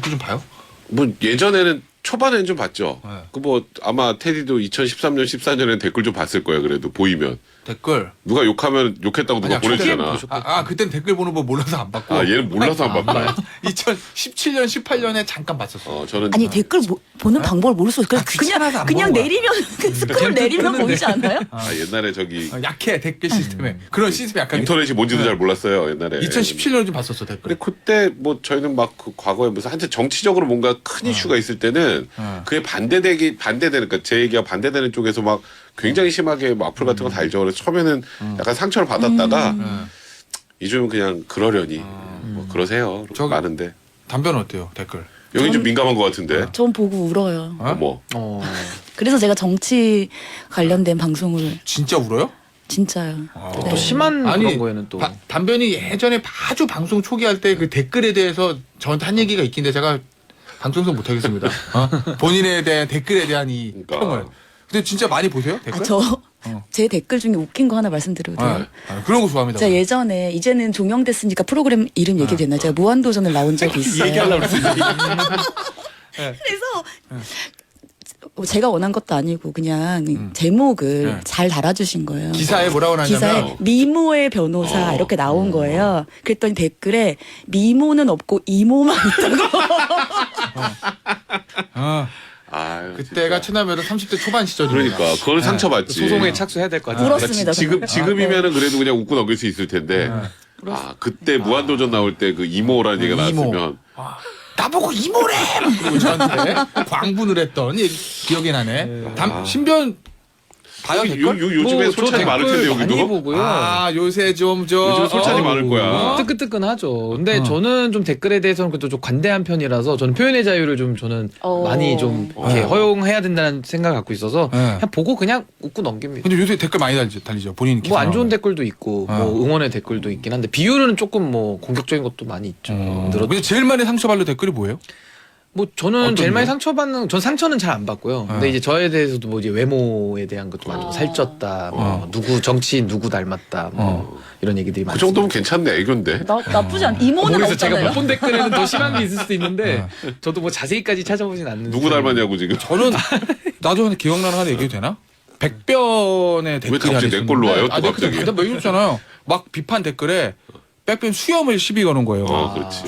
좀 봐요? 뭐 예전에는 초반에는 좀 봤죠. 네. 그 뭐 아마 테디도 2013년 14년에 댓글 좀 봤을 거예요. 그래도 보이면 댓글. 누가 욕하면 욕했다고 누가 아니야, 보내주잖아. 그땐 댓글 보는 거 몰라서 안 봤고. 아 얘는 몰라서 안 봤구나. 2017년, 18년에 잠깐 봤었어. 저는 아니 댓글 보는 방법을 모를 수 있어요. 귀찮아서 안 그냥 보는 거야. 내리면 스크롤 내리면 뜨는데. 보이지 않아요? 옛날에 저기 약해 댓글 시스템에. 그런 시스템이 약간. 인터넷이 뭔지도 잘 몰랐어요. 옛날에. 2017년에 좀 봤었어 댓글. 근데 그때 뭐 저희는 막 그 과거에 무슨 한때 정치적으로 뭔가 큰 이슈가 있을 때는 그에 반대되는 그러니까 제 얘기가 반대되는 쪽에서 막 굉장히 심하게 뭐 악플 같은 거 달죠. 그래서 처음에는 약간 상처를 받았다가 요즘은 그냥 그러려니 뭐 그러세요. 저기- 많은데 담배는 어때요 댓글? 여기 좀 민감한 것 같은데. 전 보고 울어요. 어머. 그래서 제가 정치 관련된 방송을 진짜 울어요? 진짜요. 네. 또 심한 그런 거에는 또 담변이 예전에 아주 방송 초기할 때 그 댓글에 대해서 저한테 한 얘기가 있긴데 제가 방송에서 못 하겠습니다. 본인에 대한 댓글에 대한 이 그러니까. 평을. 근데 진짜 많이 보세요 댓글? 제 댓글 중에 웃긴 거 하나 말씀드려도 돼요? 그런 거 좋아합니다. 제가 예전에 이제는 종영됐으니까 프로그램 이름 얘기 되나? 제가 무한도전을 나온 적이 있어요. 얘기하려고 그랬어요. 그래서 제가 원한 것도 아니고 그냥 제목을 네. 잘 달아주신 거예요. 기사에 뭐라고 나냐면 기사에 미모의 변호사 이렇게 나온 거예요. 그랬더니 댓글에 미모는 없고 이모만 있다고. 아유, 그때가 진짜. 최남열은 30대 초반 시절입니다. 그러니까 그걸 상처받지. 소송에 착수해야 될 것 같아요. 울었습니다. 지금이면은 그래도 그냥 웃고 넘길 수 있을 텐데. 그때 무한도전 나올 때 그 이모라는 얘기가 이모. 나왔으면 나보고 이모래! 그리고 저한테 광분을 했던 기억이 나네. 신변 봐요 댓글? 요즘에 솔찬이 많을 텐데 많이 여기도. 보고요. 요새 요즘에 솔찬이 많을 거야. 뜨끈뜨끈하죠. 근데 저는 좀 댓글에 대해서는 그래도 좀 관대한 편이라서 저는 표현의 자유를 좀 저는 많이 좀 이렇게 허용해야 된다는 생각을 갖고 있어서 그냥 보고 그냥 웃고 넘깁니다. 근데 요새 댓글 많이 달리죠. 본인 뭐 안 좋은 기사 댓글도 있고 뭐 응원의 댓글도 있긴 한데 비율은 조금 뭐 공격적인 것도 많이 있죠. 늘었- 근데 제일 많이 상처받는 댓글이 뭐예요? 뭐 저는 어떤 제일 많이 거요? 상처받는 전 상처는 잘 안 받고요. 근데 이제 저에 대해서도 뭐 이제 외모에 대한 것도 많이 좀 살쪘다, 뭐 누구 정치인 누구 닮았다, 뭐 이런 얘기들이 그 많습니다. 정도면 괜찮네 애교인데. 나쁘지 않아. 이모는 모르겠어요. 제가 없잖아요. 못 본 댓글에는 더 심한 게 있을 수도 있는데 저도 뭐 자세히까지 찾아보진 않는데 누구 닮았냐고 지금. 저는 나도 기억나는 하나 얘기해도 되나? 백변의 댓글이 갑자기 하나 내 있었는데 걸로 와요, 또 아니, 갑자기? 근데 뭐 이랬잖아요. 막 비판 댓글에 백변 수염을 시비 거는 거예요. 그렇지.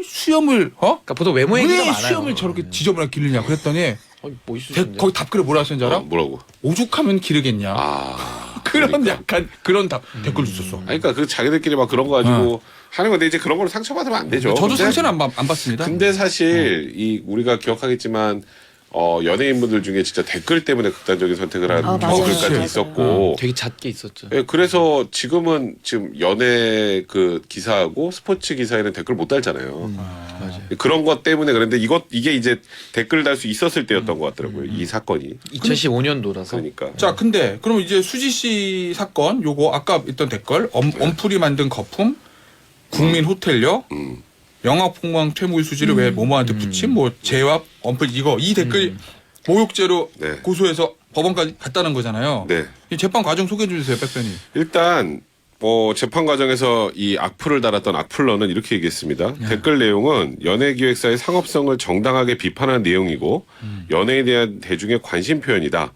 수염을 그러니까 보통 외모 얘기가 왜 많아요. 수염을 저렇게 지저분하게 기르냐 그랬더니 뭐 있으신데. 거기 답글에 뭐라 하셨는지 알아? 뭐라고? 오죽하면 기르겠냐. 그런 그러니까. 약간 그런 댓글 있었어. 아니, 그러니까 그 자기들끼리 막 그런 거 가지고 하는 건데 이제 그런 걸로 상처받으면 안 되죠. 저도 근데- 상처는 안 받습니다. 근데 사실 이 우리가 기억하겠지만 연예인분들 중에 진짜 댓글 때문에 극단적인 선택을 한 맞아요. 경우들까지 맞아요. 있었고 되게 잦게 있었죠. 예, 그래서 지금 연예 그 기사하고 스포츠 기사에는 댓글 못 달잖아요. 맞아요. 그런 것 때문에 그런데 이게 이제 댓글 달 수 있었을 때였던 것 같더라고요. 이 사건이. 2015년도라서. 그러니까. 자, 근데 그럼 이제 수지 씨 사건 요거 아까 있던 댓글 엄풀이 만든 거품, 국민 호텔료, 영화폭망 퇴물 수지를 왜 모모한테 붙임, 뭐 재합, 엄풀 이 댓글 모욕죄로 네. 고소해서 법원까지 갔다는 거잖아요. 네. 이 재판 과정 소개해 주세요, 백변이. 일단 재판 과정에서 이 악플을 달았던 악플러는 이렇게 얘기했습니다. 댓글 내용은 연예기획사의 상업성을 정당하게 비판한 내용이고 연예에 대한 대중의 관심 표현이다.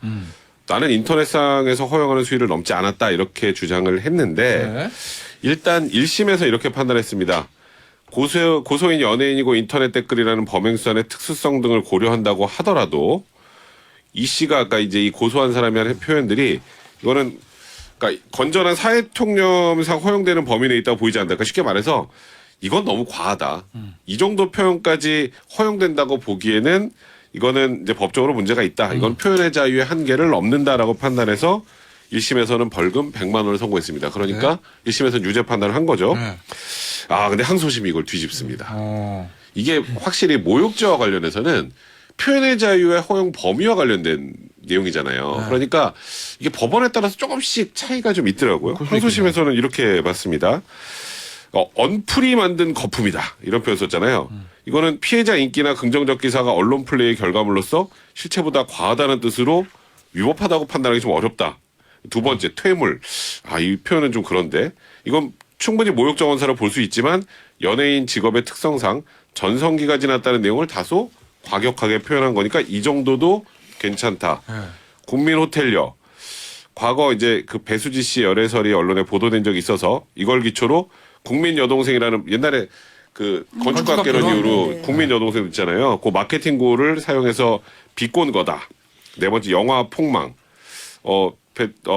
나는 인터넷상에서 허용하는 수위를 넘지 않았다 이렇게 주장을 했는데 네. 일단 1심에서 이렇게 판단했습니다. 고소인 연예인이고 인터넷 댓글이라는 범행수단의 특수성 등을 고려한다고 하더라도 이 씨가 아까 이제 이 고소한 사람이 하는 표현들이 이거는 그러니까 건전한 사회통념상 허용되는 범위 내에 있다고 보이지 않는다. 그러니까 쉽게 말해서 이건 너무 과하다. 이 정도 표현까지 허용된다고 보기에는 이거는 이제 법적으로 문제가 있다. 이건 표현의 자유의 한계를 넘는다라고 판단해서 1심에서는 벌금 100만 원을 선고했습니다. 그러니까 1심에서는 유죄 판단을 한 거죠. 네. 근데 항소심이 이걸 뒤집습니다. 어. 이게 확실히 모욕죄와 관련해서는 표현의 자유의 허용 범위와 관련된 내용이잖아요. 그러니까 이게 법원에 따라서 조금씩 차이가 좀 있더라고요. 항소심에서는 이렇게 봤습니다. 언풀이 만든 거품이다. 이런 표현 썼잖아요. 이거는 피해자 인기나 긍정적 기사가 언론 플레이의 결과물로서 실체보다 과하다는 뜻으로 위법하다고 판단하기 좀 어렵다. 두 번째, 퇴물. 이 표현은 좀 그런데 이건 충분히 모욕 정언사로 볼 수 있지만 연예인 직업의 특성상 전성기가 지났다는 내용을 다소 과격하게 표현한 거니까 이 정도도 괜찮다. 국민 호텔료. 과거 이제 그 배수지 씨 열애설이 언론에 보도된 적이 있어서 이걸 기초로 국민 여동생이라는 옛날에 그 건축학개론 건축학개론? 이후로 네. 국민 여동생 있잖아요. 그 마케팅고를 사용해서 비꼰 거다. 네 번째 영화 폭망.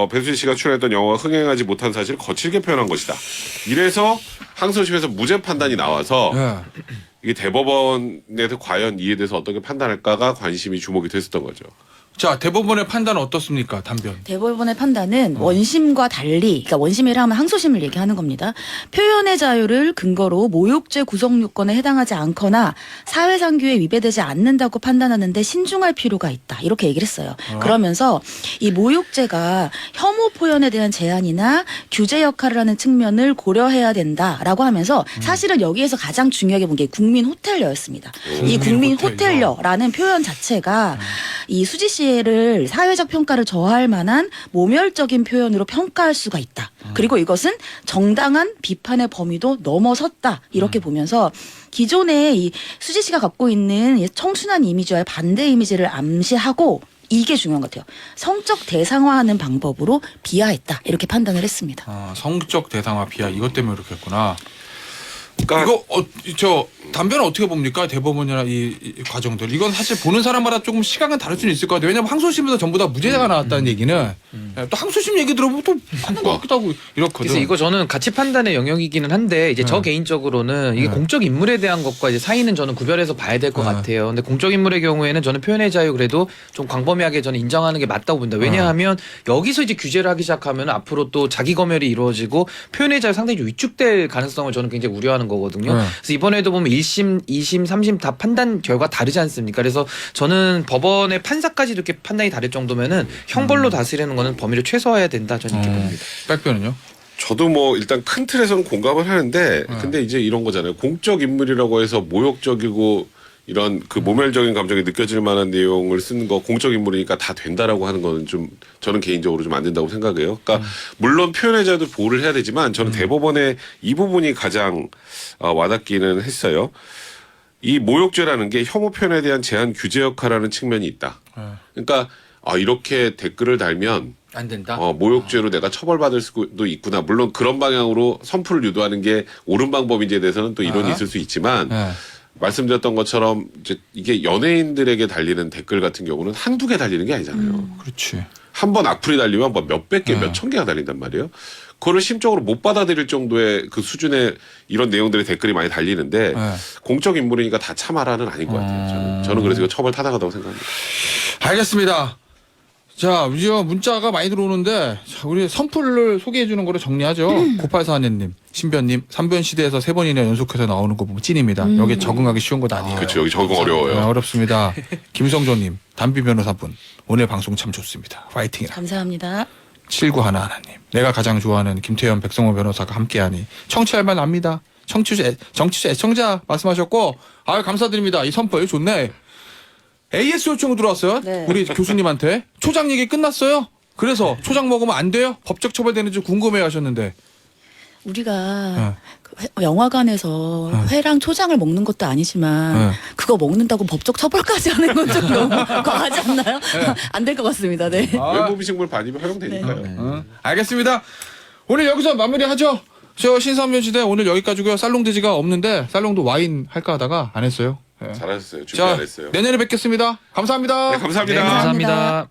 배수지 씨가 출연했던 영화가 흥행하지 못한 사실을 거칠게 표현한 것이다. 이래서 항소심에서 무죄 판단이 나와서 네. 이게 대법원에서 과연 이에 대해서 어떻게 판단할까가 관심이 주목이 됐었던 거죠. 자, 대법원의 판단은 어떻습니까, 단변? 대법원의 판단은 원심과 달리, 그러니까 원심이라 하면 항소심을 얘기하는 겁니다. 표현의 자유를 근거로 모욕죄 구성 요건에 해당하지 않거나 사회상규에 위배되지 않는다고 판단하는데 신중할 필요가 있다. 이렇게 얘기를 했어요. 그러면서 이 모욕죄가 혐오 표현에 대한 제한이나 규제 역할을 하는 측면을 고려해야 된다라고 하면서 사실은 여기에서 가장 중요하게 본 게 국민 호텔료였습니다. 이 국민 호텔료라는 표현 자체가 이 수지 씨를 사회적 평가를 저할 만한 모멸적인 표현으로 평가할 수가 있다. 그리고 이것은 정당한 비판의 범위도 넘어섰다. 이렇게 보면서 기존에 이 수지 씨가 갖고 있는 청순한 이미지와의 반대 이미지를 암시하고 이게 중요한 것 같아요. 성적 대상화하는 방법으로 비하했다. 이렇게 판단을 했습니다. 성적 대상화 비하 이것 때문에 그렇게 했구나. 그러니까 이거 단변은 어떻게 봅니까? 대법원이나 이 과정들. 이건 사실 보는 사람마다 조금 시각은 다를 수는 있을 것 같아요. 왜냐면 항소심에서 전부 다 무죄가 나왔다는 얘기는 또 항소심 얘기 들어보면 또 맞는 것 같기도 하고 이렇거든. 그래서 이거 저는 가치 판단의 영역이기는 한데 이제 저 개인적으로는 이게 공적 인물에 대한 것과 이제 사인은 저는 구별해서 봐야 될 것 같아요. 근데 공적 인물의 경우에는 저는 표현의 자유 그래도 좀 광범위하게 저는 인정하는 게 맞다고 봅니다. 왜냐하면 여기서 이제 규제를 하기 시작하면 앞으로 또 자기 검열이 이루어지고 표현의 자유 상당히 좀 위축될 가능성을 저는 굉장히 우려하는 거거든요. 그래서 이번에도 보면 1심, 2심, 3심 다 판단 결과 다르지 않습니까? 그래서 저는 법원의 판사까지 이렇게 판단이 다를 정도면은 형벌로 다스리는 거는 범위를 최소화해야 된다 저는 이렇게 봅니다. 백변은요? 저도 뭐 일단 큰 틀에서는 공감을 하는데 근데 이제 이런 거잖아요. 공적 인물이라고 해서 모욕적이고 이런 그 모멸적인 감정이 느껴질 만한 내용을 쓰는 거 공적 인물이니까 다 된다라고 하는 거는 좀 저는 개인적으로 좀 안 된다고 생각해요. 그러니까 물론 표현의 자유도 보호를 해야 되지만 저는 대법원의 이 부분이 가장 와닿기는 했어요. 이 모욕죄라는 게 혐오 표현에 대한 제한 규제 역할하는 측면이 있다. 그러니까 이렇게 댓글을 달면 안 된다. 모욕죄로 내가 처벌받을 수도 있구나. 물론 그런 방향으로 선풀을 유도하는 게 옳은 방법인지에 대해서는 또 이론이 있을 수 있지만 말씀드렸던 것처럼 이제 이게 연예인들에게 달리는 댓글 같은 경우는 한두 개 달리는 게 아니잖아요. 그렇지. 한 번 악플이 달리면 뭐 몇백 개, 몇천 개가 달린단 말이에요. 그거를 심적으로 못 받아들일 정도의 그 수준의 이런 내용들의 댓글이 많이 달리는데 네. 공적 인물이니까 다 참아라는 아닌 것 같아요. 저는 그래서 이거 처벌 타당하다고 생각합니다. 알겠습니다. 자, 이제 문자가 많이 들어오는데 자, 우리 선풀을 소개해 주는 거로 정리하죠. 9842님, 신변님, 3변 시대에서 3번이나 연속해서 나오는 거 보면 찐입니다. 여기 적응하기 쉬운 것도 아니에요. 그렇죠. 여기 적응 어려워요. 네, 어렵습니다. 김성조님, 담비 변호사분, 오늘 방송 참 좋습니다. 파이팅이라. 감사합니다. 7911님, 내가 가장 좋아하는 김태현, 백성호 변호사가 함께하니 청취할 만 합니다. 정치주 애청자 말씀하셨고, 아유 감사드립니다. 이 선풀 좋네. AS 요청 들어왔어요. 네. 우리 교수님한테 초장 얘기 끝났어요. 그래서 초장 먹으면 안 돼요? 법적 처벌되는지 궁금해하셨는데. 우리가 그 영화관에서 회랑 초장을 먹는 것도 아니지만 네. 그거 먹는다고 법적 처벌까지 하는 건 좀 너무 과하지 않나요? 안 될 것 같습니다. 네. 외부미식물 반입이 허용되니까요. 알겠습니다. 오늘 여기서 마무리하죠. 저 신선변 시대 오늘 여기까지고요. 살롱돼지가 없는데 살롱도 와인 할까 하다가 안 했어요. 네. 잘하셨어요. 준비 자, 안 했어요. 내년에 뵙겠습니다. 감사합니다. 네, 감사합니다. 네, 감사합니다.